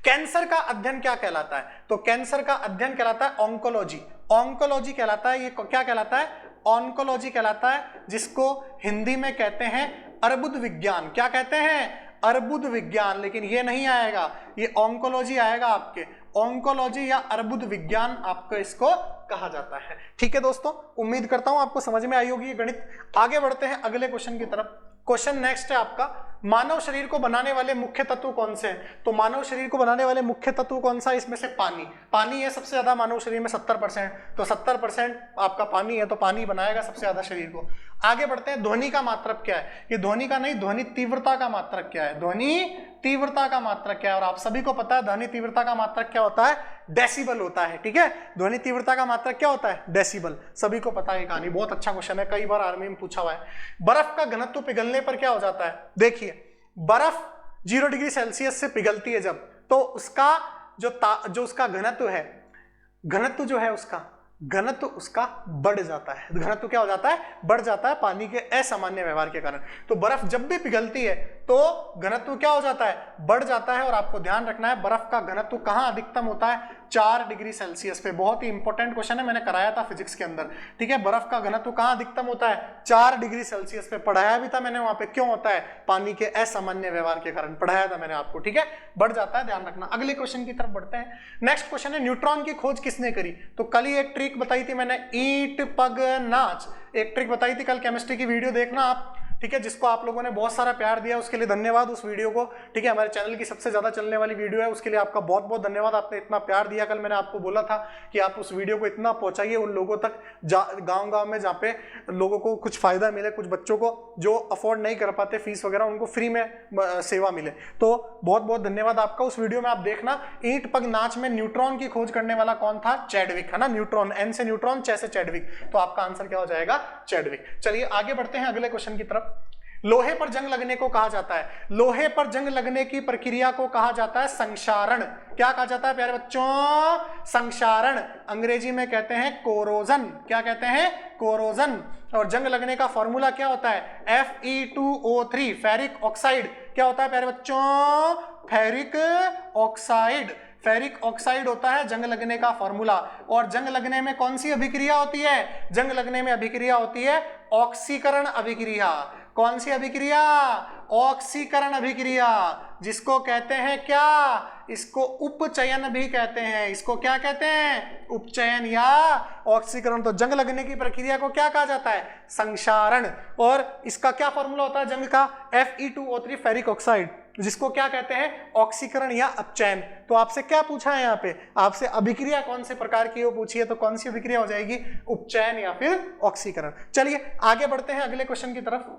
कैंसर का अध्ययन क्या कहलाता है। तो कैंसर का अध्ययन कहलाता है ऑन्कोलॉजी। ऑन्कोलॉजी कहलाता है, ये क्या कहलाता है, ऑन्कोलॉजी कहलाता है, जिसको हिंदी में कहते हैं अर्बुद विज्ञान। क्या कहते हैं, अर्बुद विज्ञान। लेकिन ये नहीं आएगा, ये ऑन्कोलॉजी आएगा आपके, ऑन्कोलॉजी या अर्बुद विज्ञान आपको इसको कहा जाता है। ठीक है दोस्तों, उम्मीद करता हूं आपको समझ में आई होगी ये गणित। आगे बढ़ते हैं अगले क्वेश्चन की तरफ। क्वेश्चन नेक्स्ट है आपका, मानव शरीर को बनाने वाले मुख्य तत्व कौन से हैं। तो मानव शरीर को बनाने वाले मुख्य तत्व कौन सा है, इसमें से पानी। पानी है सबसे ज्यादा मानव शरीर में 70%, तो 70% आपका पानी है, तो पानी बनाएगा सबसे ज्यादा शरीर को। आगे बढ़ते हैं, ध्वनि का मात्रक क्या है। ये ध्वनि का नहीं, ध्वनि तीव्रता का मात्रक क्या है, ध्वनि तीव्रता का मात्रक क्या है। और आप सभी को पता है ध्वनि तीव्रता का मात्रक क्या होता है, डेसिबल होता है, ठीक है। ध्वनि तीव्रता का मात्रक क्या होता है? डेसिबल। सभी को पता है कहानी, बहुत अच्छा क्वेश्चन है, कई बार आर्मी में पूछा हुआ है। बर्फ का घनत्व पिघलने पर क्या हो जाता है? देखिए, बर्फ 0 डिग्री सेल्सियस से पिघलती है जब, तो उसका जो उसका घनत्व है, घनत्व जो है घनत्व उसका बढ़ जाता है। घनत्व क्या हो जाता है? बढ़ जाता है, पानी के असामान्य व्यवहार के कारण। तो बर्फ जब भी पिघलती है तो घनत्व क्या हो जाता है? बढ़ जाता है। और आपको ध्यान रखना है बर्फ का घनत्व कहां अधिकतम होता है? 4 डिग्री सेल्सियस पे। बहुत ही इंपॉर्टेंट क्वेश्चन है, मैंने कराया था फिजिक्स के अंदर, ठीक है। बर्फ का घनत्व कहां अधिकतम होता है? 4 डिग्री सेल्सियस पे। पढ़ाया भी था मैंने वहां पे, क्यों होता है? पानी के असामान्य व्यवहार के कारण पढ़ाया था मैंने आपको, ठीक है। बढ़ जाता है, ध्यान रखना। अगले क्वेश्चन की तरफ बढ़ते हैं। नेक्स्ट क्वेश्चन है, न्यूट्रॉन की खोज किसने करी? तो कल ही एक ट्रिक बताई थी मैंने, ईंट पग नाच, एक ट्रिक बताई थी कल, केमिस्ट्री की वीडियो देखना आप, ठीक है। जिसको आप लोगों ने बहुत सारा प्यार दिया उसके लिए धन्यवाद, उस वीडियो को, ठीक है। हमारे चैनल की सबसे ज्यादा चलने वाली वीडियो है, उसके लिए आपका बहुत बहुत धन्यवाद। आपने इतना प्यार दिया, कल मैंने आपको बोला था कि आप उस वीडियो को इतना पहुंचाइए उन लोगों तक, गांव-गांव में, जहाँ पे लोगों को कुछ फायदा मिले, कुछ बच्चों को जो अफोर्ड नहीं कर पाते फीस वगैरह, उनको फ्री में सेवा मिले। तो बहुत बहुत धन्यवाद आपका। उस वीडियो में आप देखना, ईंट पग नाच में न्यूट्रॉन की खोज करने वाला कौन था? चैडविक, है ना। न्यूट्रॉन, एन से न्यूट्रॉन, चे से चैडविक, तो आपका आंसर क्या हो जाएगा? चैडविक। चलिए आगे बढ़ते हैं अगले क्वेश्चन की तरफ। लोहे पर जंग लगने को कहा जाता है, लोहे पर जंग लगने की प्रक्रिया को कहा जाता है संक्षारण। क्या कहा जाता है प्यारे बच्चों? संक्षारण। अंग्रेजी में कहते हैं कोरोजन। क्या कहते हैं? कोरोजन। और जंग लगने का फॉर्मूला क्या होता है? Fe2O3, ferric oxide. क्या होता है प्यारे बच्चों? Ferric oxide. फेरिक ऑक्साइड होता है जंग लगने का फॉर्मूला। और जंग लगने में कौन सी अभिक्रिया होती है? जंग लगने में अभिक्रिया होती है ऑक्सीकरण अभिक्रिया। कौन सी अभिक्रिया? ऑक्सीकरण अभिक्रिया, जिसको कहते हैं क्या? इसको उपचयन भी कहते हैं। इसको क्या कहते हैं? उपचयन या ऑक्सीकरण। तो जंग लगने की प्रक्रिया को क्या कहा जाता है? संक्षारण। और इसका क्या फॉर्मूला होता है जंग का? Fe2O3, फेरिक ऑक्साइड, जिसको क्या कहते हैं? ऑक्सीकरण या अपचयन। तो आपसे क्या पूछा है यहाँ पे? आपसे अभिक्रिया कौन से प्रकार की वो पूछी है, तो कौन सी अभिक्रिया हो जाएगी? उपचयन या फिर ऑक्सीकरण। चलिए आगे बढ़ते हैं अगले क्वेश्चन की तरफ।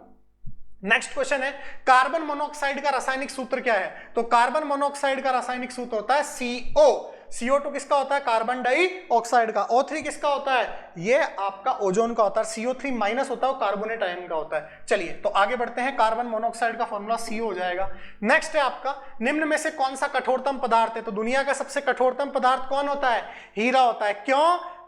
नेक्स्ट क्वेश्चन है, कार्बन मोनोऑक्साइड का रासायनिक सूत्र क्या है? तो कार्बन मोनोऑक्साइड का रासायनिक सूत्र होता है CO। CO2 किसका होता है? कार्बन डाइऑक्साइड का। O3 किसका होता है? ये आपका ओजोन का होता है। CO3 माइनस होता है, वो कार्बोनेट आयन का होता है। चलिए तो आगे बढ़ते हैं। कार्बन मोनोऑक्साइड का फॉर्मूला CO हो जाएगा। नेक्स्ट है आपका, निम्न में से कौन सा कठोरतम पदार्थ है? तो दुनिया का सबसे कठोरतम पदार्थ कौन होता है? हीरा होता है।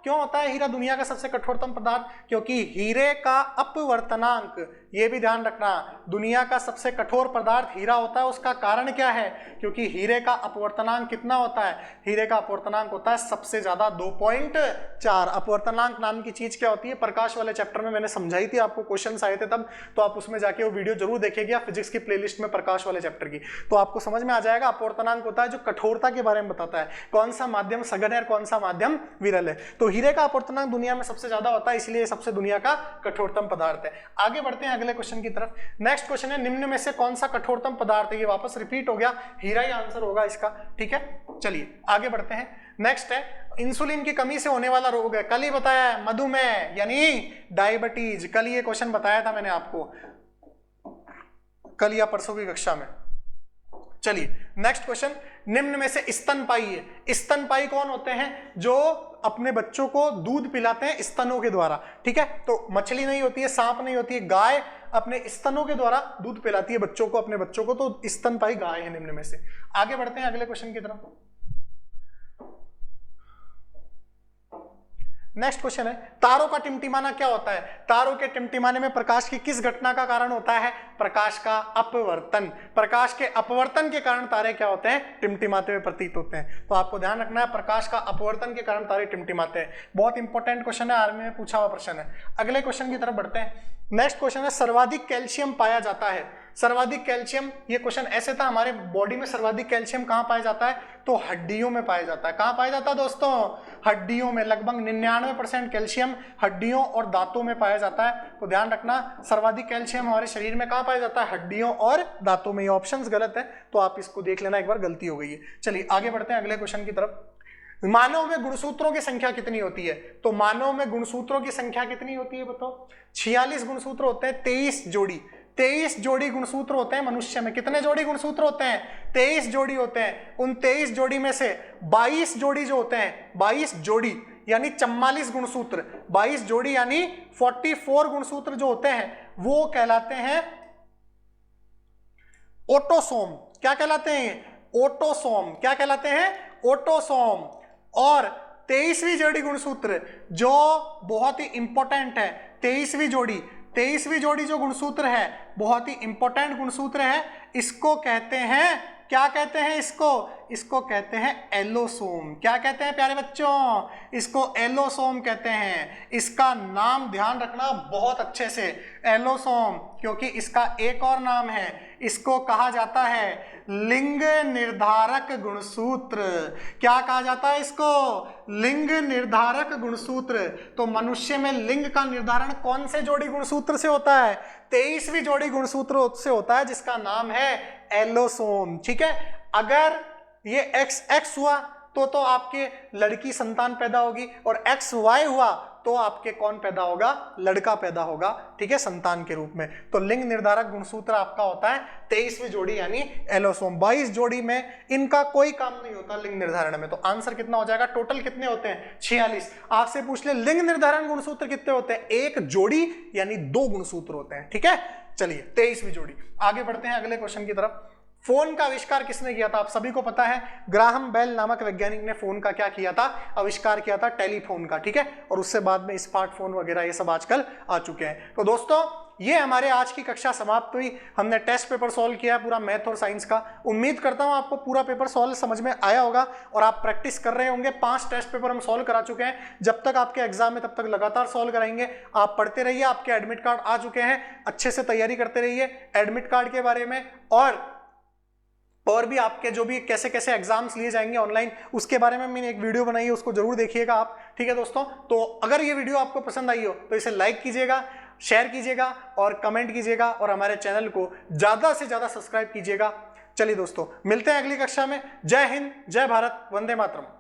क्यों होता है हीरा दुनिया का सबसे कठोरतम पदार्थ? क्योंकि हीरे का अपवर्तनांक, ये भी ध्यान रखना, दुनिया का सबसे कठोर पदार्थ हीरा होता है। उसका कारण क्या है? क्योंकि हीरे का अपवर्तनांक कितना होता है? हीरे का अपवर्तनांक होता है सबसे ज्यादा 2.4। अपवर्तनांक नाम की चीज क्या होती है? प्रकाश वाले चैप्टर में मैंने समझाई थी आपको, क्वेश्चंस आए थे तब, तो आप उसमें जाके वो वीडियो जरूर देखिएगा फिजिक्स की प्लेलिस्ट में, प्रकाश वाले चैप्टर की, तो आपको समझ में आ जाएगा। अपवर्तनांक होता है जो कठोरता के बारे में बताता है, कौन सा माध्यम सघन है और कौन सा माध्यम विरल है। तो हीरे का अपवर्तनांक दुनिया में सबसे ज्यादा होता है, इसलिए सबसे दुनिया का कठोरतम पदार्थ है। आगे बढ़ते हैं अगले क्वेश्चन की तरफ। नेक्स्ट क्वेश्चन है, निम्न में से कौन सा कठोरतम पदार्थ है? ये वापस रिपीट हो गया, हीरा ही आंसर होगा इसका, ठीक है। चलिए आगे बढ़ते हैं। नेक्स्ट है, इंसुलिन की कमी से होने वाला रोग है, कल ही बताया है, मधुमेह यानी डायबिटीज। कल ये क्वेश्चन बताया था मैंने आपको, कल या परसों की कक्षा में। चलिए नेक्स्ट क्वेश्चन, निम्न में से स्तनपायी है, स्तनपायी कौन होते हैं? जो अपने बच्चों को दूध पिलाते हैं स्तनों के द्वारा, ठीक है। तो मछली नहीं होती है, सांप नहीं होती है, गाय अपने स्तनों के द्वारा दूध पिलाती है बच्चों को, अपने बच्चों को, तो स्तनपायी गाय है निम्न में से। आगे बढ़ते हैं अगले क्वेश्चन की तरफ। नेक्स्ट क्वेश्चन है, तारों का टिमटिमाना क्या होता है? तारों के टिमटिमाने में प्रकाश की किस घटना का कारण होता है? प्रकाश का अपवर्तन। प्रकाश के अपवर्तन के कारण तारे क्या होते हैं? टिमटिमाते हुए प्रतीत होते हैं। तो आपको ध्यान रखना है, प्रकाश का अपवर्तन के कारण तारे टिमटिमाते हैं। बहुत इंपॉर्टेंट क्वेश्चन है, आर्मी में पूछा हुआ प्रश्न है। अगले क्वेश्चन की तरफ बढ़ते हैं। नेक्स्ट क्वेश्चन है, सर्वाधिक कैल्शियम पाया जाता है। सर्वाधिक कैल्शियम, ये क्वेश्चन ऐसे था, हमारे बॉडी में सर्वाधिक कैल्शियम कहां पाया जाता है? तो हड्डियों में पाया जाता है। कहां पाया जाता है दोस्तों? हड्डियों में। लगभग 99% कैल्शियम हड्डियों और दांतों में पाया जाता है। तो ध्यान रखना, सर्वाधिक कैल्शियम हमारे शरीर में कहां पाया जाता है? हड्डियों और दांतों में। ये ऑप्शंस गलत है, तो आप इसको देख लेना, एक बार गलती हो गई है। चलिए आगे बढ़ते हैं अगले क्वेश्चन की तरफ। मानव में गुणसूत्रों की संख्या कितनी होती है? तो मानव में गुणसूत्रों की संख्या कितनी होती है बताओ? 46 गुणसूत्र होते हैं, 23 जोड़ी। 23 जोड़ी गुणसूत्र होते हैं मनुष्य में। कितने जोड़ी गुणसूत्र होते हैं? 23 जोड़ी होते हैं, उन 23 जोड़ी में से 22 जोड़ी जो होते हैं, 22 जोड़ी यानी 44 गुणसूत्र, 22 जोड़ी यानी 44 गुणसूत्र जो होते हैं वो कहलाते हैं ऑटोसोम। क्या कहलाते हैं? ऑटोसोम। क्या कहलाते हैं? ऑटोसोम। और 23वीं जोड़ी गुणसूत्र जो बहुत ही इंपॉर्टेंट है, 23वीं जोड़ी जो गुणसूत्र है बहुत ही इंपॉर्टेंट गुणसूत्र है, इसको कहते हैं, क्या कहते हैं इसको कहते हैं एलोसोम। क्या कहते हैं प्यारे बच्चों? इसको एलोसोम कहते हैं। इसका नाम ध्यान रखना बहुत अच्छे से, एलोसोम, क्योंकि इसका एक और नाम है, इसको कहा जाता है लिंग निर्धारक गुणसूत्र। क्या कहा जाता है इसको? लिंग निर्धारक गुणसूत्र। तो मनुष्य में लिंग का निर्धारण कौन से जोड़ी गुणसूत्र से होता है? 23वीं जोड़ी गुणसूत्र से होता है, जिसका नाम है एलोसोम। ठीक है, अगर ये XX हुआ तो आपके लड़की संतान पैदा होगी, और XY हुआ तो आपके कौन पैदा होगा? लड़का पैदा होगा, ठीक है, संतान के रूप में। तो लिंग निर्धारक गुणसूत्र आपका होता है 23वीं जोड़ी यानी एलोसोम। 22 जोड़ी में इनका कोई काम नहीं होता लिंग निर्धारण में। तो आंसर कितना हो जाएगा? टोटल कितने होते हैं? 46। आपसे पूछ ले लिंग निर्धारण गुणसूत्र कितने होते हैं? एक जोड़ी यानी 2 गुणसूत्र होते हैं। ठीक है, चलिए 23वीं जोड़ी। आगे बढ़ते हैं अगले क्वेश्चन की तरफ। फोन का आविष्कार किसने किया था? आप सभी को पता है, ग्राहम बेल नामक वैज्ञानिक ने फोन का क्या किया था? आविष्कार किया था, टेलीफोन का। ठीक है, और उससे बाद में स्मार्टफोन वगैरह ये सब आजकल आ चुके हैं। तो दोस्तों ये हमारे आज की कक्षा समाप्त हुई। हमने टेस्ट पेपर सॉल्व किया पूरा मैथ और साइंस का। उम्मीद करता हूं आपको पूरा पेपर सॉल्व समझ में आया होगा और आप प्रैक्टिस कर रहे होंगे। 5 टेस्ट पेपर हम सॉल्व करा चुके हैं। जब तक आपके एग्जाम है तब तक लगातार सॉल्व कराएंगे। आप पढ़ते रहिए, आपके एडमिट कार्ड आ चुके हैं, अच्छे से तैयारी करते रहिए एडमिट कार्ड के बारे में, और भी आपके जो भी कैसे कैसे एग्जाम्स लिए जाएंगे ऑनलाइन, उसके बारे में मैंने एक वीडियो बनाई है, उसको जरूर देखिएगा आप। ठीक है दोस्तों, तो अगर ये वीडियो आपको पसंद आई हो तो इसे लाइक कीजिएगा, शेयर कीजिएगा और कमेंट कीजिएगा, और हमारे चैनल को ज्यादा से ज्यादा सब्सक्राइब कीजिएगा। चलिए दोस्तों, मिलते हैं अगली कक्षा में। जय हिंद, जय भारत, वंदे मातरम।